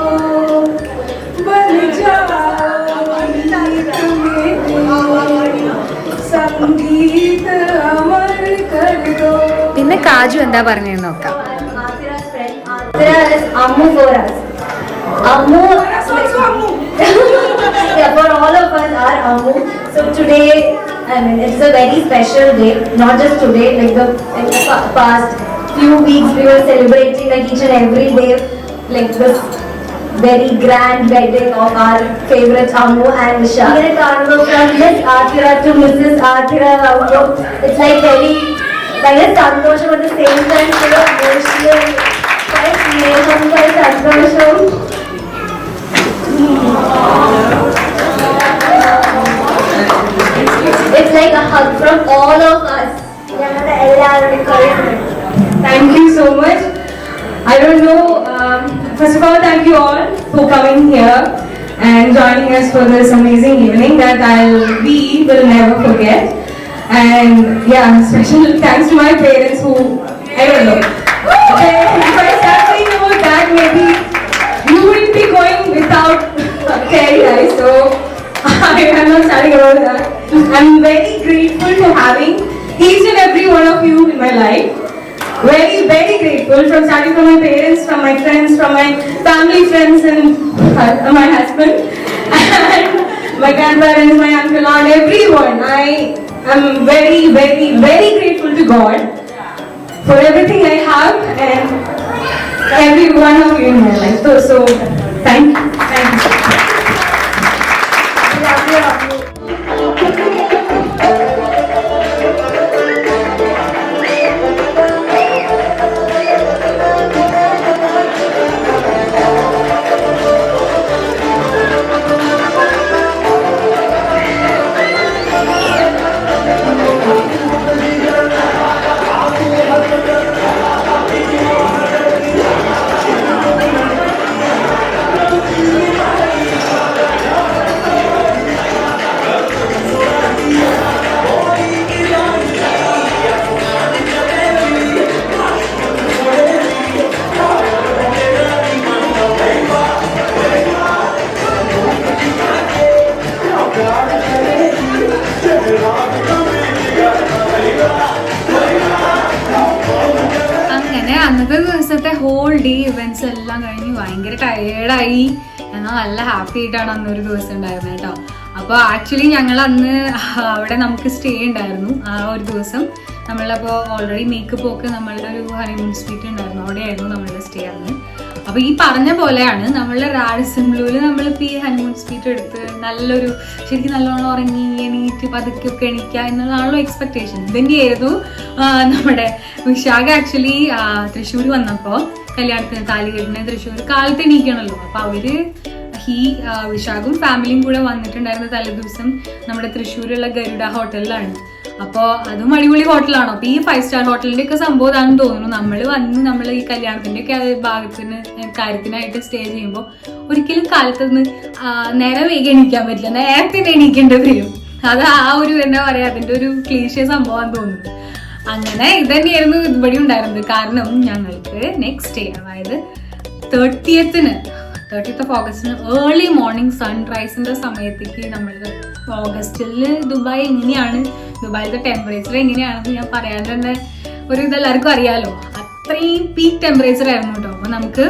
बन जाओ गीत में, संगीत अमर कर दो. പിന്നെ കാജു എന്താ പറഞ്ഞതെന്ന് നോക്കാം. Adhira's friend. Adhira is Ammu for us. Ammu. Yeah, for all of us are Ammu. So today, it's a very special day. Not just today, in the past few weeks we were celebrating each and every day, this very grand wedding of our favorite Ammu and Vishak. Here at Carnival, from Miss Adhira to Mrs. Adhira Ammu, it's very santosham at the same time, full of emotion, quite sneham, quite santosham. It's like a hug from all of us. Thank you so much. I don't know, first of all, thank you all for coming here and joining us for this amazing evening that will never forget. And yeah, special thanks to my parents who, I don't know. If I start saying about that, maybe you will be going without teary eyes. So I'm not starting about that. I'm very grateful for having each and every one of you in my life. Very, very grateful, from starting from my parents, from my friends, from my family friends, and my husband, and my grandparents, my uncle, aunt, everyone. I am very, very, very grateful to God for everything I have and every one of you in my life. So thank you. Thank you. അങ്ങനെ അന്നത്തെ ദിവസത്തെ whole day events എല്ലാം കഴിഞ്ഞ് ഭയങ്കര ടയേർഡായി. എന്നാൽ നല്ല happy ആയിട്ടാണ് അന്നൊരു ദിവസം ഉണ്ടായിരുന്നത് കേട്ടോ. അപ്പോൾ ആക്ച്വലി ഞങ്ങൾ അന്ന് അവിടെ നമുക്ക് സ്റ്റേ ഉണ്ടായിരുന്നു. ആ ഒരു ദിവസം നമ്മളപ്പോൾ ഓൾറെഡി മേക്കപ്പ് ഒക്കെ നമ്മളുടെ ഒരു ഹണിമൂൺ സ്ട്രീറ്റ് ഉണ്ടായിരുന്നു, അവിടെയായിരുന്നു നമ്മളുടെ സ്റ്റേ അന്ന്. അപ്പോൾ ഈ പറഞ്ഞ പോലെയാണ് നമ്മളുടെ റാഡിസൺ ബ്ലൂവിൽ നമ്മളിപ്പോൾ ഈ ഹണിമൂൺ സ്ട്രീറ്റ് എടുത്ത് നല്ലൊരു ശരിക്കും നല്ലോണം ഉറങ്ങി എണീറ്റ് പതുക്കെ എണീക്കുക എന്നുള്ളതാണല്ലോ എക്സ്പെക്ടേഷൻ. ഇതന്നെയായിരുന്നു നമ്മുടെ വിശാഖ ആക്ച്വലി തൃശ്ശൂർ വന്നപ്പോൾ കല്യാണത്തിന് താലി കെട്ടിന് തൃശ്ശൂർ കാലത്ത് എണീക്കണമല്ലോ. അപ്പോൾ അവര് വിശാഖും ഫാമിലിയും കൂടെ വന്നിട്ടുണ്ടായിരുന്ന തലേ ദിവസം നമ്മുടെ തൃശ്ശൂരുള്ള ഗരുഡ ഹോട്ടലിലാണ്. അപ്പോൾ അതും അടിപൊളി ഹോട്ടലാണ്. അപ്പോൾ ഈ 5 സ്റ്റാർ ഹോട്ടലിന്റെ ഒക്കെ സംഭവം ഇതാണെന്ന് തോന്നുന്നു. നമ്മൾ ഈ കല്യാണത്തിന്റെ ഒക്കെ കാര്യത്തിനായിട്ട് സ്റ്റേ ചെയ്യുമ്പോൾ ഒരിക്കലും കാലത്തുനിന്ന് നേരെ വേഗം എണീക്കാൻ പറ്റില്ല, നേരത്തെ എണീക്കേണ്ടി വരും. അത് ആ ഒരു എന്താ പറയാ അതിന്റെ ഒരു ക്ലീശ സംഭവം തോന്നുന്നു. അങ്ങനെ ഇതന്നെയായിരുന്നു ഇവിടെ ഉണ്ടായിരുന്നത്. കാരണം ഞങ്ങൾക്ക് നെക്സ്റ്റ് ഡേ അതായത് 30th of ഓഗസ്റ്റിന് ഏർലി മോർണിംഗ് സൺറൈസിന്റെ സമയത്തേക്ക് നമ്മളുടെ ഓഗസ്റ്റിൽ ദുബായ് എങ്ങനെയാണ്, ദുബായിലത്തെ ടെമ്പറേച്ചർ എങ്ങനെയാണെന്ന് ഞാൻ പറയാൻ തന്നെ ഒരു ഇതെല്ലാവർക്കും അറിയാലോ. അത്രയും പീക്ക് ടെമ്പറേച്ചർ ആയിരുന്നു കേട്ടോ. അപ്പോൾ നമുക്ക്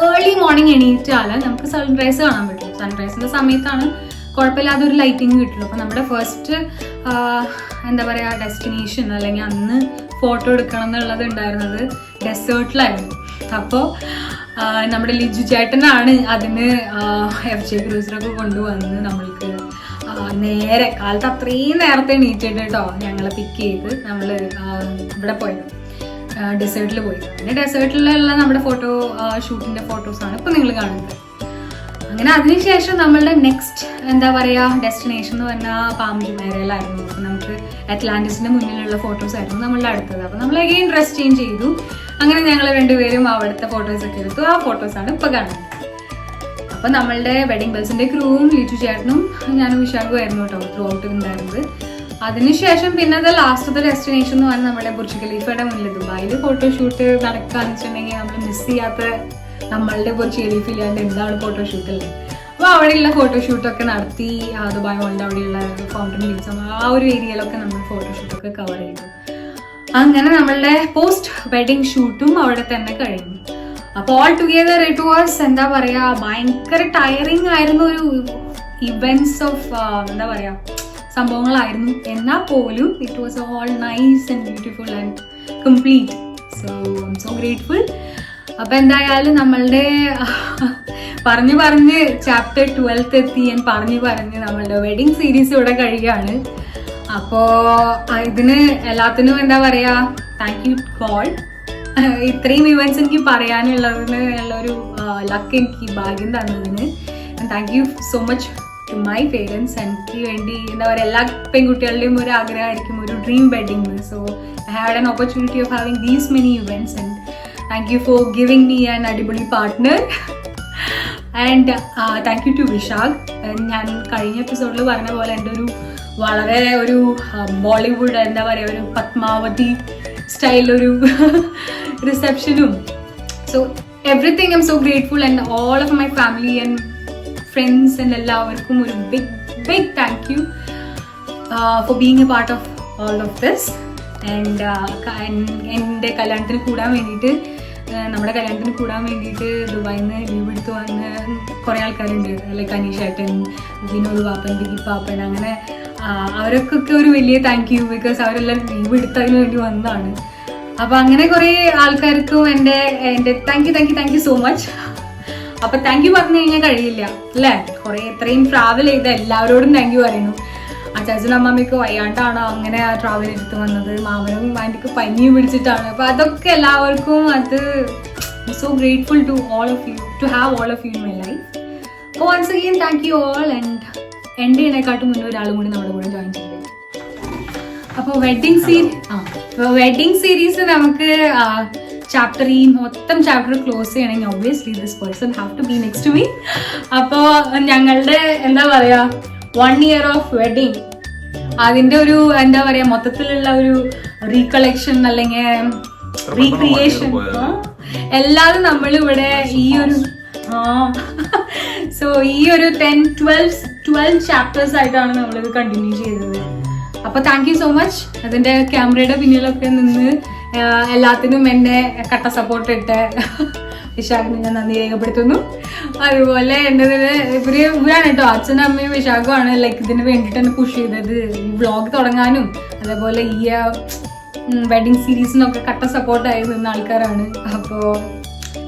ഏർലി മോർണിംഗ് എണീറ്റാൽ നമുക്ക് സൺറൈസ് കാണാൻ പറ്റും. സൺറൈസിന്റെ സമയത്താണ് കുഴപ്പമില്ലാതെ ഒരു ലൈറ്റിങ് കിട്ടുള്ളൂ. അപ്പോൾ നമ്മുടെ ഫസ്റ്റ് എന്താ പറയുക ഡെസ്റ്റിനേഷൻ അല്ലെങ്കിൽ അന്ന് ഫോട്ടോ എടുക്കണം എന്നുള്ളത് ഉണ്ടായിരുന്നത് ഡെസേർട്ടിലായിരുന്നു. അപ്പോൾ നമ്മുടെ ലിജു ചേട്ടനാണ് അതിന് FJ ക്രൂസറൊക്കെ കൊണ്ടുവന്ന് നമ്മൾക്ക് നേരെ കാലത്ത് അത്രയും നേരത്തെ എണീറ്റിട്ട് കേട്ടോ ഞങ്ങളെ പിക്ക് ചെയ്ത് നമ്മൾ ഇവിടെ പോയത് ഡെസേർട്ടിൽ പോയി. അങ്ങനെ ഡെസേർട്ടിലുള്ള നമ്മുടെ ഫോട്ടോ ഷൂട്ടിൻ്റെ ഫോട്ടോസാണ് ഇപ്പോൾ നിങ്ങൾ കാണുന്നത്. അങ്ങനെ അതിനുശേഷം നമ്മളുടെ നെക്സ്റ്റ് എന്താ പറയുക ഡെസ്റ്റിനേഷൻ എന്ന് പറഞ്ഞാൽ പാം ജുമേറയിലായിരുന്നു. അപ്പോൾ നമുക്ക് അറ്റ്ലാന്റിസിന്റെ മുന്നിലുള്ള ഫോട്ടോസ് ആയിരുന്നു നമ്മളുടെ അടുത്തത്. അപ്പോൾ നമ്മൾ അഗെയിൻ ഡ്രസ് ചേഞ്ച് ചെയ്തു. അങ്ങനെ ഞങ്ങൾ രണ്ടുപേരും അവിടുത്തെ ഫോട്ടോസൊക്കെ എടുത്തു. ആ ഫോട്ടോസാണ് ഇപ്പോൾ കാണുന്നത്. അപ്പോൾ നമ്മളുടെ വെഡിങ് ബെൽസിന്റെ ക്രൂവും ലിറ്റു ചേട്ടനും ഞാനും വിശാഖും ആയിരുന്നു കേട്ടോ ത്രൂ ഔട്ട് ഉണ്ടായിരുന്നത്. അതിനുശേഷം പിന്നെ അത് ലാസ്റ്റത്തെ ഡെസ്റ്റിനേഷൻ എന്ന് പറഞ്ഞാൽ നമ്മുടെ ബുർജ് ഖലീഫയുടെ മുന്നിൽ ദുബായിൽ ഫോട്ടോഷൂട്ട് നടക്കാന്ന് വെച്ചിട്ടുണ്ടെങ്കിൽ നമ്മൾ മിസ് ചെയ്യാത്ത നമ്മളുടെ ബുർജ് ഖലീഫ ഇല്ലാണ്ട് എന്താണ് ഫോട്ടോഷൂട്ട് അല്ലേ. അപ്പോൾ അവിടെയുള്ള ഫോട്ടോഷൂട്ടൊക്കെ നടത്തി ദുബായ് മോളിൻ്റെ അവിടെയുള്ള ഫൗണ്ടൻ ബീച്ചും ആ ഒരു ഏരിയയിലൊക്കെ നമ്മൾ ഫോട്ടോഷൂട്ടൊക്കെ കവർ ചെയ്തു. അങ്ങനെ നമ്മളുടെ പോസ്റ്റ് വെഡിങ് ഷൂട്ടും അവിടെ തന്നെ കഴിഞ്ഞു. അപ്പോൾ ഓൾ ടുഗെദർ ഇറ്റ് വാസ് എന്താ പറയുക ഭയങ്കര ടയറിങ് ആയിരുന്നു. ഒരു ഇവന്റ്സ് ഓഫ് എന്താ പറയുക സംഭവങ്ങളായിരുന്നു. എന്നാൽ പോലും it was all nice and beautiful and complete. So I am so grateful. അപ്പം എന്തായാലും നമ്മളുടെ പറഞ്ഞ് ചാപ്റ്റർ 12 എത്തി. ഞാൻ പറഞ്ഞ് നമ്മളുടെ വെഡിങ് സീരീസ് ഇവിടെ കഴിയുകയാണ്. അപ്പോൾ ഇതിന് എല്ലാത്തിനും എന്താ പറയുക താങ്ക് യു ഗോഡ്. ഇത്രയും ഇവന്റ്സ് എനിക്ക് പറയാനുള്ളതിന് ഉള്ളൊരു ലക്ക് എനിക്ക് ഭാഗ്യം തന്നതിന് thank you so much to my parents. എനിക്ക് വേണ്ടി എന്താ പറയുക എല്ലാ പെൺകുട്ടികളുടെയും ഒരു ആഗ്രഹമായിരിക്കും ഒരു dream wedding. So I had an opportunity of having these many events and thank you for giving me an അടിപൊളി partner. And thank you to Vishakh. ഞാൻ കഴിഞ്ഞ എപ്പിസോഡിൽ പറഞ്ഞ പോലെ എൻ്റെ ഒരു വളരെ ഒരു ബോളിവുഡ് എന്താ പറയുക ഒരു പത്മാവതി സ്റ്റൈലൊരു റിസപ്ഷനും. So everything I am so grateful and all of my family and friends and എല്ലാവർക്കും ഒരു big thank you for being a part of all of this. And എൻ്റെ കല്യാണത്തിന് കൂടാൻ വേണ്ടിയിട്ട് നമ്മുടെ കല്യാണത്തിന് കൂടാൻ വേണ്ടിയിട്ട് ദുബായിൽ നിന്ന് ലീവ് എടുത്ത് വന്ന് കുറേ ആൾക്കാരുണ്ട്. ലൈക്ക് അനീഷ് ഏട്ടൻ, വിനോദ് പാപ്പൻ, ദിഗി പാപ്പൻ, അങ്ങനെ അവർക്കൊക്കെ ഒരു വലിയ താങ്ക് യു. ബിക്കോസ് അവരെല്ലാം ലീവ് എടുത്തതിന് വേണ്ടി വന്നതാണ്. അപ്പോൾ അങ്ങനെ കുറേ ആൾക്കാർക്കും എൻ്റെ താങ്ക് യു സോ മച്ച്. അപ്പോൾ താങ്ക് യു പറഞ്ഞു കഴിഞ്ഞാൽ കഴിയില്ല അല്ലേ. കുറേ ഇത്രയും ട്രാവൽ ചെയ്ത എല്ലാവരോടും താങ്ക് യു പറയുന്നു. അച്ചാച്ചനും അമ്മമ്മയ്ക്ക് വയ്യാണ്ടാണ് അങ്ങനെ ആ ട്രാവൽ എടുത്ത് വന്നത്. മാമനും ആൻറ്റിക്ക് പനിയും പിടിച്ചിട്ടാണ്. അപ്പോൾ അതൊക്കെ എല്ലാവർക്കും അത് so grateful to all of you to have all of you in my life. അപ്പോൾ once again thank you all. And എൻ്റെ ഇതിനെക്കാട്ടും മുന്നേ ഒരാളും കൂടി നമ്മുടെ കൂടെ ജോയിൻ ചെയ്തു. അപ്പോൾ വെഡിങ് സീരീസ് നമുക്ക് ചാപ്റ്റർ ഈ മൊത്തം ചാപ്റ്റർ ക്ലോസ് ചെയ്യണമെങ്കിൽ obviously this person have to be next to me. അപ്പോൾ ഞങ്ങളുടെ എന്താ പറയുക 1 year ഓഫ് വെഡിങ് അതിൻ്റെ ഒരു എന്താ പറയുക മൊത്തത്തിലുള്ള ഒരു റീകളക്ഷൻ അല്ലെങ്കിൽ റീക്രിയേഷൻ എല്ലാതും നമ്മളിവിടെ ഈ ഒരു സോ ഈ ഒരു 12 ചാപ്റ്റേഴ്സ് ആയിട്ടാണ് നമ്മളിത് കണ്ടിന്യൂ ചെയ്തത്. അപ്പൊ താങ്ക് യു സോ മച്ച്. അതിന്റെ ക്യാമറയുടെ പിന്നിലൊക്കെ നിന്ന് എല്ലാത്തിനും എന്നെ കട്ട സപ്പോർട്ട് ഇട്ട് വിശാഖിന് ഞാൻ നന്ദി രേഖപ്പെടുത്തുന്നു. അതുപോലെ എൻ്റെ ഇവരാണ് കേട്ടോ, അച്ഛനും അമ്മയും വിശാഖുമാണ് ലൈക്ക് ഇതിന് വേണ്ടിയിട്ട് എന്നെ പുഷ് ചെയ്തത്. ഈ വ്ളോഗ് തുടങ്ങാനും അതേപോലെ ഈ വെഡിങ് സീരീസിനൊക്കെ കട്ട സപ്പോർട്ടായി നിന്ന ആൾക്കാരാണ്. അപ്പോൾ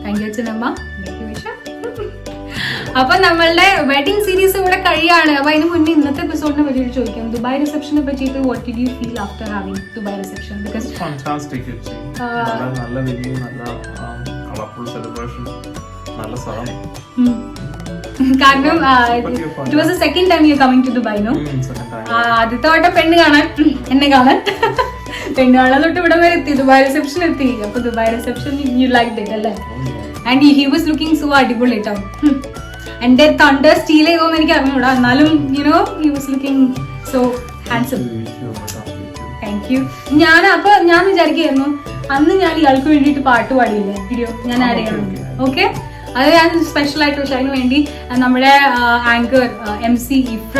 താങ്ക് യു അച്ഛനമ്മ, താങ്ക് യു വിശാഖ്. അപ്പൊ നമ്മളുടെ വെഡിങ് സീരീസ് ഇവിടെ കഴിയാണ്. അപ്പൊ അതിന് മുന്നേ ഇന്നത്തെ എപ്പിസോഡിനെ പറ്റിയിട്ട് ചോദിക്കാം, ദുബായ് റിസപ്ഷനെ പറ്റിയിട്ട് what did you feel after having Dubai reception? Because fantastic, നല്ല വെന്യൂ, നല്ല കളർഫുൾ സെലിബ്രേഷൻ, നല്ല സ്ഥലം. കാരണം it was the second time you coming to Dubai, no? ആദ്യത്തെ വട്ടം പെണ്ണ് കാണാൻ, എന്നെ കാണാൻ, പെണ്ണ് കാണാൻ തൊട്ട് ഇവിടെ വരെ എത്തി, ദുബായ് റിസപ്ഷൻ എത്തി. അപ്പൊ Dubai reception you liked it അല്ലേ? And he was looking so അടിപൊളി കേട്ടോ. എന്റെ തണ്ട സ്റ്റീൽ ചെയ്തോന്ന് എനിക്ക് അറിഞ്ഞൂടാ, എന്നാലും you know he was looking so handsome. Thank you. ഞാൻ വിചാരിക്കുകയായിരുന്നു അന്ന് ഞാൻ ഇയാൾക്ക് വേണ്ടിയിട്ട് പാട്ട് പാടിയില്ലേ, വീഡിയോ ഞാൻ ആഡ് ചെയ്യണം. ഓക്കെ, അത് ഞാൻ സ്പെഷ്യൽ ആയിട്ട് പക്ഷെ അതിന് വേണ്ടി നമ്മുടെ ആങ്കർ MC ഇഫ്ര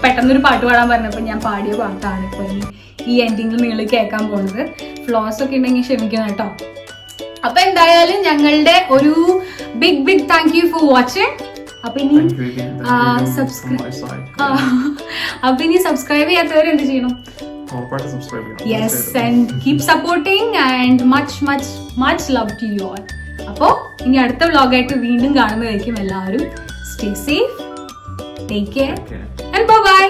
പെട്ടെന്നൊരു പാട്ട് പാടാൻ പറഞ്ഞപ്പോൾ ഞാൻ പാടിയ പാട്ടാണ് ഇപ്പോൾ ഈ എൻഡിങ്ങിൽ നിങ്ങൾ കേൾക്കാൻ പോകുന്നത്. ഫ്ലോസ് ഒക്കെ ഉണ്ടെങ്കിൽ ക്ഷമിക്കണം കേട്ടോ. അപ്പൊ എന്തായാലും ഞങ്ങളുടെ ഒരു big thank you for watching. അപ്പൊ ഇനി സബ്സ്ക്രൈബ് ചെയ്യാത്തവർ എന്ത് ചെയ്യണം? Yes, and keep supporting and much love to you all. അപ്പോ ഇനി അടുത്ത വ്ലോഗായിട്ട് വീണ്ടും കാണുന്നതായിരിക്കും. എല്ലാവരും stay safe, take care and bye bye.